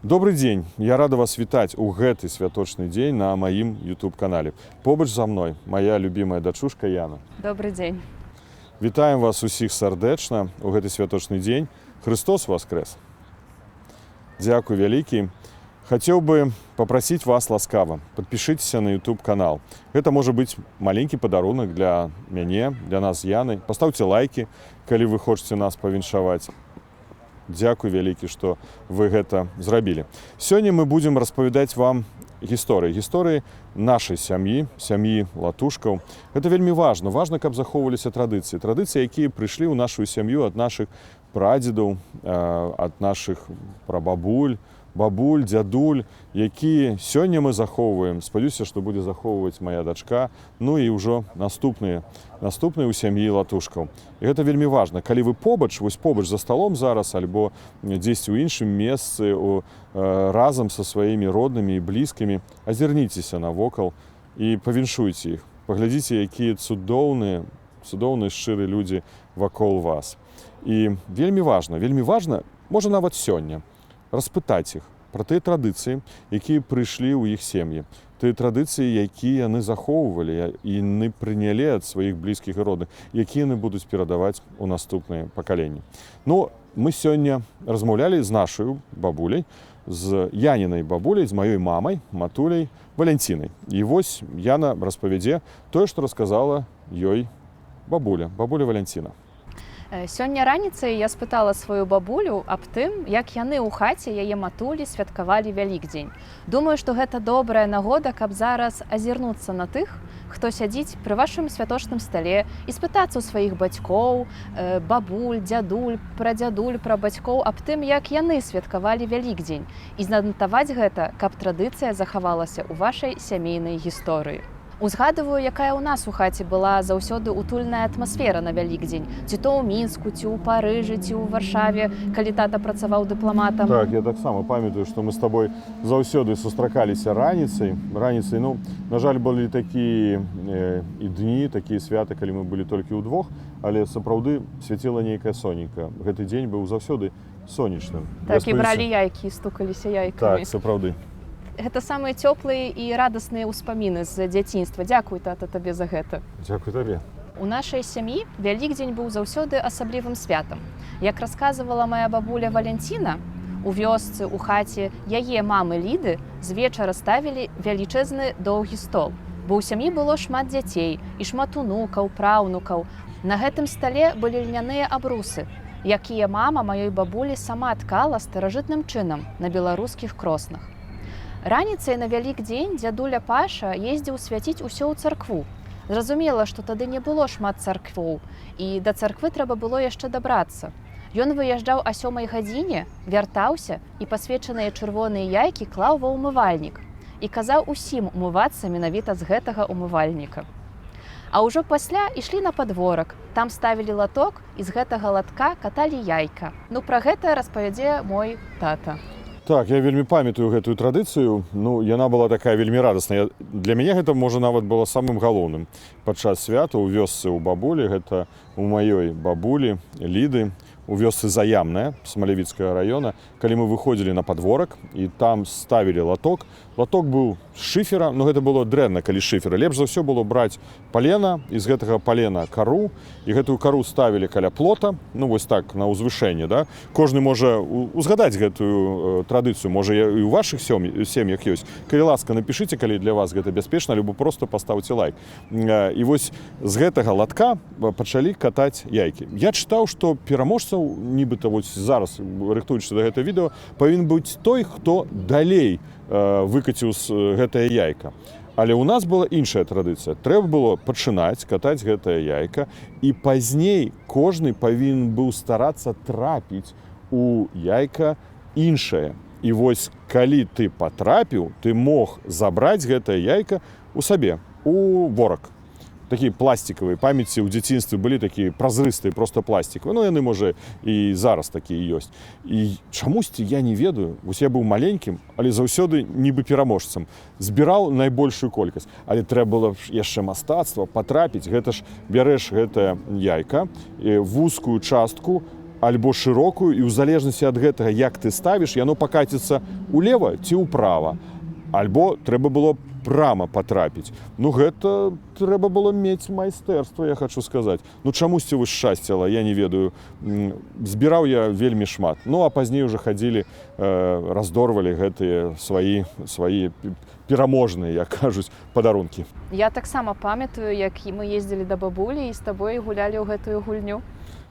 Добрый дзень, я рада вас вітаць у гэты святочны дзень на маім YouTube-канале. Побач за мной моя любимая дачушка Яна. Добрый дзень. Вітаем вас усіх сардэчна у гэты святочны дзень. Христос воскрес! Дзякуй вялікі. Хацеў бы попросить вас ласкава, подпишитеся на YouTube-канал. Гэта можа быць маленькі падарунак для мяне, для нас з Янай. Пастаўце лайки, калі вы хочаце нас павіншаваць. Дзякуй вялікі, што вы гэта зрабілі. Сёння мы будзем распавядаць вам гісторыі нашай сям'і, сям'і латушкаў. Гэта вельмі важна. Важна, каб захоўваліся традыцыі. Традыцыі, якія прыйшлі ў нашу сям'ю ад нашых прадзедаў, ад нашых прабабуль, бабуль, дзядуль, якія сёння мы захоўваем. Спадзяюся, што будзе захоўваць моя дачка, ну і ўжо наступныя ў сям'і латушкаў. І гэта вельмі важна. Калі вы побач за сталом зараз, альбо дзесьці ў іншым месцы, разам са сваімі роднымі і блізкімі, азірніцеся навокал і павіншуйце іх. Паглядзіце, якія цудоўныя шчырыя людзі вакол вас. І вельмі важна, можа нават сёння, распытаць іх пра тыя традыцыі, якія прыйшлі ў іх сем'і. Тыя традыцыі, якія яны захоўвалі і яны прынялі ад сваіх блізкіх і родных, якія яны будуць перадаваць у наступныя пакаленні. Ну, мы сёння размаўлялі з нашай бабуляй, з Янінай бабуляй, з маёй мамай, матуляй Валянцінай. І вось Яна распавядзе тое, што расказала ёй бабуля Валянціна. Сёння раніцай я спытала сваю бабулю аб тым, як яны ў хаце яе матулі святкавалі Вялікдзень. Думаю, што гэта добрая нагода, каб зараз азірнуцца на тых, хто сядзіць пры вашым святочным стале і спытацца ў сваіх бацькоў, бабуль, дзядуль, прадзядуль, пра бацькоў аб тым, як яны святкавалі Вялікдзень, і занатаваць гэта, каб традыцыя захавалася ў вашай сямейнай гісторыі. Узгадываю, якая ў нас у хаце была заўсёды утульная атмасфера на Вялікдзень. Ці то ў Мінску, ці ў Парыжы, ці ў Варшаве, калі тата працаваў дыпламатам. Так, я таксама памятаю, што мы з табой заўсёды сустракаліся раніцай. Ну, на жаль, былі такія і дні, такія святы, калі мы былі толькі ўдвох, але сапраўды свяціла нейкая сонейка. Гэты дзень быў заўсёды сонечным. Так, і бралі яйкі, стукаліся яйкамі. Так, сапраўды. Гэта самыя цёплыя і радасныя ўспаміны з дзяцінства. Дзякуй, тата, табе за гэта. Дзякуй табе. У нашай сям'і Вялікдзень быў заўсёды асаблівым святам. Як расказвала моя бабуля Валянціна, у вёсцы, у хаце яе мамы Ліды з вечара ставілі вялічэзны доўгі стол. Бо ў сям'і было шмат дзяцей і шмат унукаў, праўнукаў. На гэтым стале былі льняныя абрусы, якія мама маёй бабулі сама ткала старажытным чынам на беларускіх кроснах. Раніцай на Вялікдзень дзядуля Паша ездзіў свяціць усё ў царкву. Зразумела, што тады не было шмат царквоў, і да царквы трэба было яшчэ дабрацца. Ён выязджаў о 7 гадзіне, вяртаўся і пасвечаныя чырвоныя яйкі клаў ва ўмывальнік і казаў усім умывацца менавіта з гэтага ўмывальніка. А ўжо пасля ішлі на падворак, там ставілі латок і з гэтага латка каталі яйка. Ну, пра гэта распавядзе мой тата. Так, я вельмі памятаю гэтую традыцыю. Ну, яна была такая вельмі радасная. Для мяне гэта, можа, нават было самым галоўным. Падчас свята ў вёсцы ў бабулі, гэта у маёй бабулі Ліды, у вёсцы Заямная, Смалявіцкага раёна, калі мы выходзілі на падворак, і там ставілі латок. Латок быў з шыфера, но гэта было дрэнна, калі шыфера. Лепш за ўсё было браць палена, і з гэтага палена кару, і гэтую кару ставілі каля плота, ну вось так, на ўзвышэнне, да? Кожны можа узгадаць гэтую традыцыю, можа і ў вашых сем'ях ёсць. Калі ласка, напішыце, калі для вас гэта бяспечна, альбо проста пастаўце лайк. І вось з гэтага латка пачалі катаць яйкі. Я чытаў, што пераможцаў, нібыта вось зараз, рыхтуючыся да гэтага відэо, павінен быць той, хто далей выкаціў гэтае яйка. Але ў нас была іншая традыцыя. Трэба было пачынаць катаць гэтае яйка, і пазней кожны павінен быў старацца трапіць у яйка іншае. І вось калі ты патрапіў, ты мог забраць гэтае яйка у сабе, у ворак. Такія пластикавыя памяці ў дзяцінстве былі такія празрыстыя, проста пластикавыя. Ну, яны, можа, і зараз такія ёсць. І чамусьці я не ведаю, вось я быў маленькім, але заўсёды нібы пераможцам. Збіраў найбольшую колькасць. Але трэба было яшчэ мастацтва патрапіць. Гэта ж бярэш гэтае яйка, вузкую частку альбо шырокую, і ў залежнасці ад гэтага, як ты ставіш, яно пакаціцца ўлева ці ўправа. Альбо трэба было прама патрапіць. Ну, гэта трэба было мець майстэрства, я хочу сказаць. Ну, чамусьці вось шчасціла, я не ведаю. Збіраў я вельмі шмат. Ну, а пазней уже хадзілі, раздорвалі гэтыя свае пераможныя, як кажуць, падарункі. Я таксама памятаю, як мы ездзілі да бабулі і з табой гулялі ў гэтую гульню.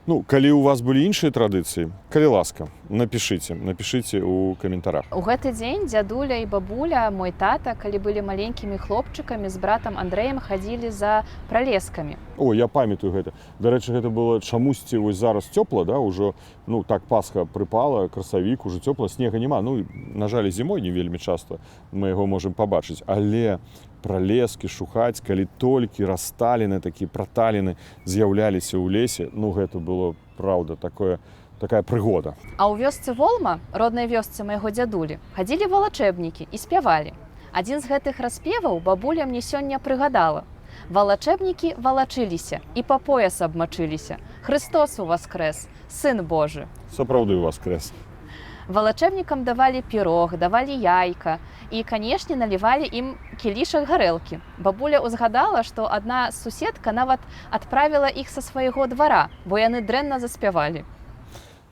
Ну, калі у вас былі іншыя традыцыі, калі ласка, напішыце ў каментарах. У гэты дзень дзядуля і бабуля, мой тата, калі былі маленькімі хлопчыкамі, з братам Андрэем хадзілі за пралескамі. О, я памятаю гэта. Дарэчы, гэта было чамусьці вось зараз цёпла, да, ужо, ну, так Пасха прыпала, красавік, ужо цёпла, снега няма. Ну, на жаль, зімой не вельмі часта мы яго можам пабачыць, але пралескі шукаць, калі толькі расталіны, такія праталіны з'яўляліся ў лесе, ну, гэта было, праўда, такая прыгода. А ў вёсцы Волма, роднай вёсцы майго дзядулі, хадзілі валачэбнікі і спявалі. Адзін з гэтых распеваў бабуля мне сёння прыгадала. Валачэбнікі валачыліся і па пояс абмачыліся. Христос уваскрэс, Сын Божы. Сапраўды уваскрэс. Валачэбнікам давалі пірог, давалі яйка і, канешне, налівалі ім кілішак гарэлкі. Бабуля ўзгадала, што адна суседка нават адправіла іх са свайго двара, бо яны дрэнна заспявалі.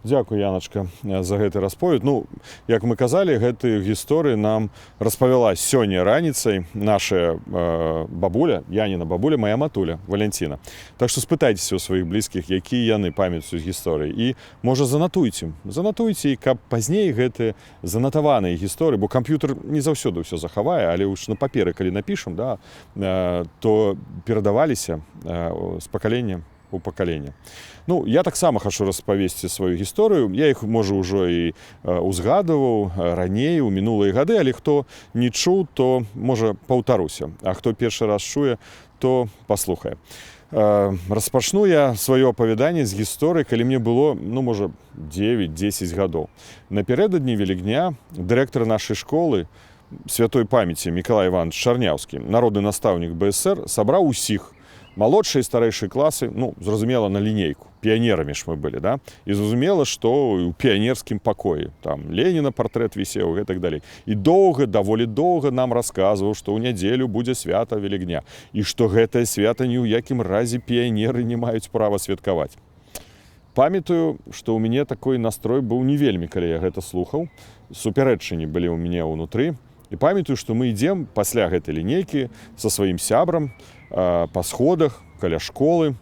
Дзякуй, Яначка, за гэты расповед. Ну, як мы казалі, гэтую гісторыю нам распавяла сёння раніцай наша бабуля, Яніна бабуля, моя матуля, Валянціна. Так што спытайцеся ў сваіх блізкіх, якія яны памятаюць гісторыі. І, можа, занатуйце, і каб пазней гэтыя занатаваныя гісторыі, бо камп'ютар не заўсёды ўсё захавае, але ўж на паперы, калі напішам, да, то перадаваліся з пакалення у пакаленне. Ну, я таксама хачу распавесці сваю гісторыю. Я іх, можа, ўжо і узгадываў раней, у мінулыя гады, але хто не чуў, то, можа, паўтаруся. А хто першы раз чуе, то паслухае. Распачну я сваё апавяданне з гісторыі, калі мне было, ну, можа, 9-10 гадоў. Напярэдадні Велікдня дырэктар нашай школы, святой памяці Мікалай Іванович Чарняўскі, народны настаўнік БСР, сабраў усіх, малодшыя і старэйшыя класы, ну, зразумела, на лінейку. Піянерамі ж мы былі, да? І зразумела, што ў піянерскім пакоі. Там Леніна партрэт вісеў і так далей. І даволі доўга нам расказваў, што ў нядзелю будзе свята Велікдня. І што гэтае свята ні ў якім разе піянеры не маюць права святкаваць. Памятаю, што ў мяне такой настрой быў не вельмі, калі я гэта слухаў. Супярэчанні былі ў мяне ўнутры. І памятаю, што мы ідзем пасля гэтай лінейкі са сваім сябрам па сходах каля школы.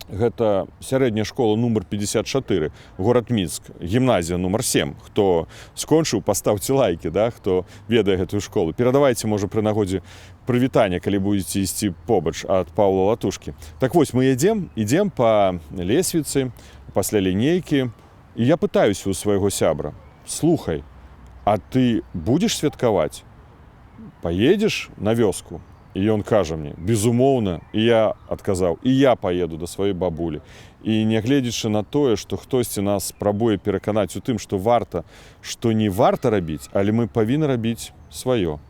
Гэта сярэдняя школа нумар 54, горад Мінск, гімназія нумар 7. Хто скончыў, пастаўце лайкі, да? Хто ведае гэтую школу. Перадавайце, можа, пры нагодзе прывітання, калі будзеце ісці побач ад Паўла Латушкі. Так вось, мы ідзем па лесвіцы, пасля лінейкі, і я пытаюся у свайго сябра: слухай, а ты будзеш святкаваць? Паедзеш на вёску? І ён кажа мне: безумоўна. І я адказаў: і я паеду да сваёй бабулі. І нягледзячы на тое, што хтосьці нас спрабуе пераканаць у тым, што варта, што не варта рабіць, але мы павінны рабіць сваё,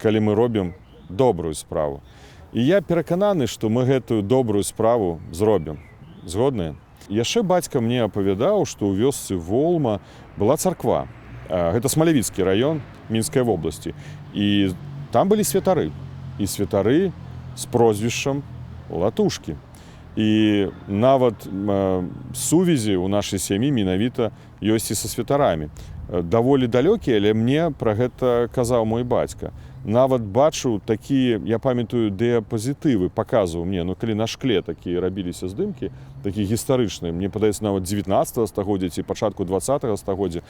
калі мы робім добрую справу. І я перакананы, што мы гэтую добрую справу зробім. Згодныя? Яшчэ бацька мне апавядаў, што ў вёсцы Волма была царква. Гэта Смалявіцкі раён Мінскай вобласці. І там былі святары. І святары з прозвішчам Латушкі. І нават сувязі ў нашай сям'і менавіта ёсць і са святарамі. Даволі далёкія, але мне пра гэта казаў мой бацька. Нават бачыў такія, я памятаю, дыяпазітывы, паказваў мне, ну, калі на шкле такія рабіліся здымкі, такія гістарычныя, мне падаецца, нават 19 стагоддзя ці пачатку 20 стагоддзя.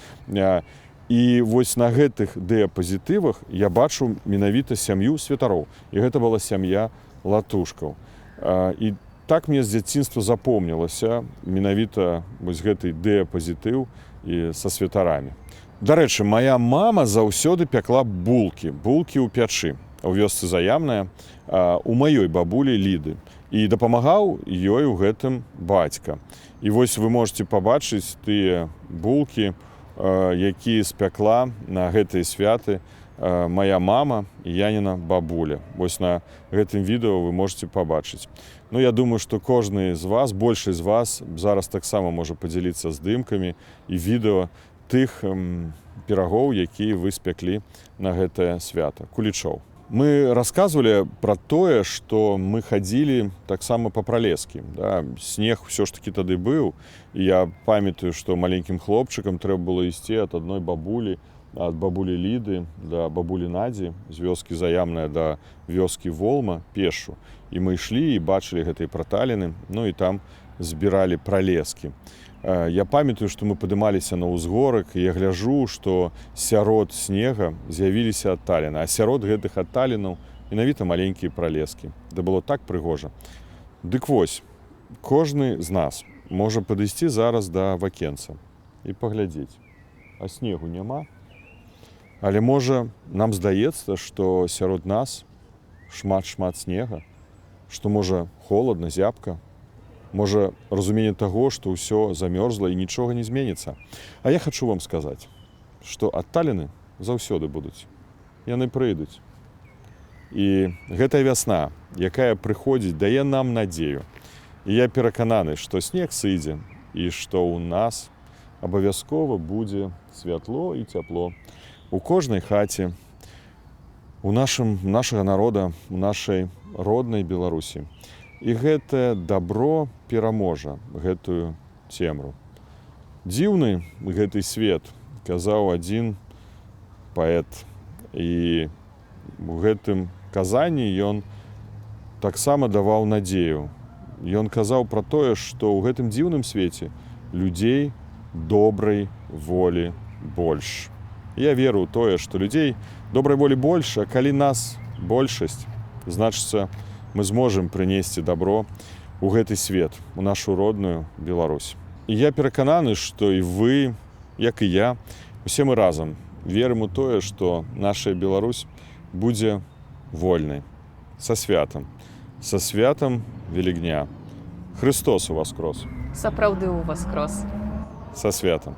І вось на гэтых дыяпазітывах я бачу менавіта сям'ю святароў. І гэта была сям'я Латушкаў. І так мне з дзяцінства запомнілася менавіта вось гэты дыяпазітыў і са святарамі. Дарэчы, моя мама заўсёды пякла булкі ў пячы, у вёсцы Заямная, у маёй бабулі Ліды. І дапамагаў ёй у гэтым бацька. І вось вы можете пабачыць тыя булкі, які спякла на гэтыя святы моя мама і Яніна бабуля. Вось на гэтым відэо вы можете пабачыць. Ну, я думаю, што кожны з вас, большасць з вас зараз таксама можа падзяліцца здымкамі і відэо тых пірагоў, якія вы спяклі на гэтае свята, кулічоў. Мы рассказывали про тое, што мы хадзілі таксама па пралескі. Да? Снег ўсё ж такі тады быў, і я памятаю, што маленькім хлопчыкам трэба было ісці ад адной бабулі, ад бабулі Ліды да бабулі Надзі, з вёскі Заямная да вёскі Волма пешу. І мы ішлі і бачылі гэтыя праталіны, ну і там збіралі пралескі. Я памятаю, што мы падымаліся на ўзгорак, і я гляджу, што сярод снега з'явіліся адталіны, а сярод гэтых адталінаў менавіта маленькія пралескі. Да было так прыгожа. Дык вось, кожны з нас можа падысці зараз да вакенца і паглядзець. А снегу няма. Але можа нам здаецца, што сярод нас шмат-шмат снега, што можа холадна, зябка. Можа, разуменне таго, што ўсё замёрзла і нічога не зменіцца. А я хачу вам сказаць, што адталіны заўсёды будуць. Яны прыйдуць. І гэтая вясна, якая прыходзіць, дае нам надзею. І я перакананы, што снег сыдзе і што ў нас абавязкова будзе святло і цяпло. У кожнай хаце, у нашага народа, у нашай роднай Беларусі. І гэтае дабро пераможа гэтую цемру. Дзіўны гэты свет, казаў адзін паэт. І у гэтым казанні ён таксама даваў надзею. Ён казаў пра тое, што ў гэтым дзіўным свеце людзей добрай волі больш. Я веру ў тое, што людзей добрай волі больш, а калі нас большасць, значыцца, мы зможам прынесці дабро ў гэты свет, у нашу родную Беларусь. І я перакананы, што і вы, як і я, усе мы разам верым у тое, што наша Беларусь будзе вольнай. Са святам Велікдня. Христос уваскрос. Сапраўды ўваскрос. Са святам.